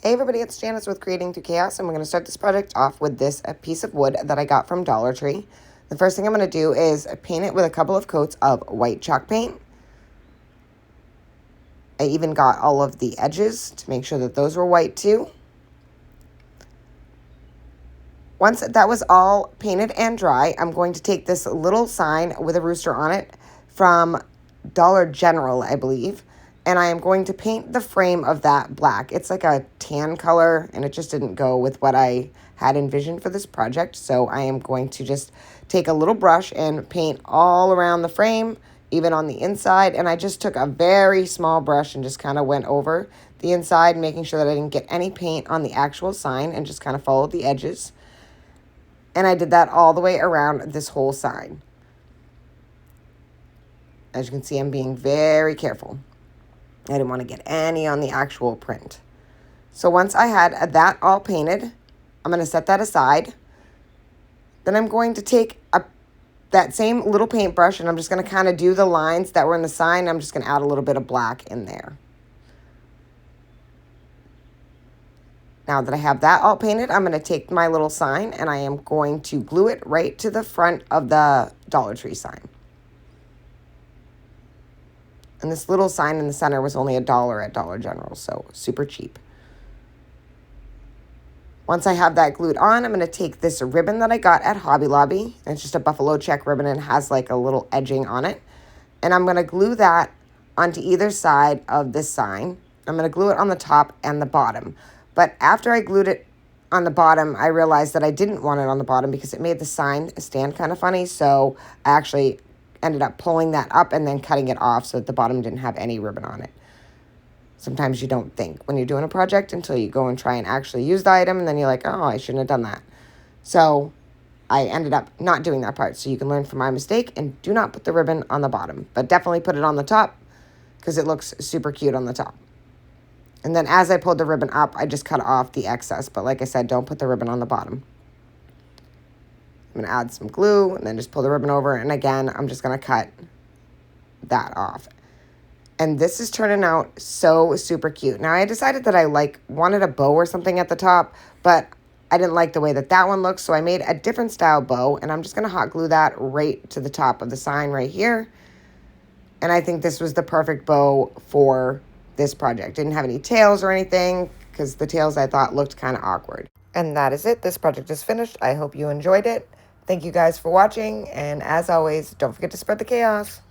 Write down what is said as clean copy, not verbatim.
Hey everybody, it's Janice with Creating Through Chaos, and we're going to start this project off with this a piece of wood that I got from Dollar Tree. The first thing I'm going to do is paint it with a couple of coats of white chalk paint. I even got all of the edges to make sure that those were white too. Once that was all painted and dry, I'm going to take this little sign with a rooster on it from Dollar General, I believe, and I am going to paint the frame of that black. It's like a tan color, and it just didn't go with what I had envisioned for this project, so I am going to just take a little brush and paint all around the frame, even on the inside, and I just took a very small brush and just kind of went over the inside, making sure that I didn't get any paint on the actual sign, and just kind of followed the edges. And I did that all the way around this whole sign. As you can see, I'm being very careful. I didn't want to get any on the actual print. So once I had that all painted, I'm going to set that aside. Then I'm going to take that same little paintbrush, and I'm just going to kind of do the lines that were in the sign. I'm just going to add a little bit of black in there. Now that I have that all painted, I'm going to take my little sign and I am going to glue it right to the front of the Dollar Tree sign. And this little sign in the center was only $1 at Dollar General, so super cheap. Once I have that glued on, I'm going to take this ribbon that I got at Hobby Lobby. It's just a buffalo check ribbon and has like a little edging on it. And I'm going to glue that onto either side of this sign. I'm going to glue it on the top and the bottom. But after I glued it on the bottom, I realized that I didn't want it on the bottom because it made the sign stand kind of funny. So I actually ended up pulling that up and then cutting it off so that the bottom didn't have any ribbon on it. Sometimes you don't think when you're doing a project until you go and try and actually use the item, and then you're like, oh, I shouldn't have done that. So I ended up not doing that part. So you can learn from my mistake and do not put the ribbon on the bottom, but definitely put it on the top because it looks super cute on the top. And then as I pulled the ribbon up, I just cut off the excess. But like I said, don't put the ribbon on the bottom. I'm going to add some glue and then just pull the ribbon over. And again, I'm just going to cut that off. And this is turning out so super cute. Now, I decided that I wanted a bow or something at the top, but I didn't like the way that that one looks. So I made a different style bow, and I'm just going to hot glue that right to the top of the sign right here. And I think this was the perfect bow for this project. Didn't have any tails or anything because the tails I thought looked kind of awkward. And that is it. This project is finished. I hope you enjoyed it. Thank you guys for watching, and as always, don't forget to spread the chaos.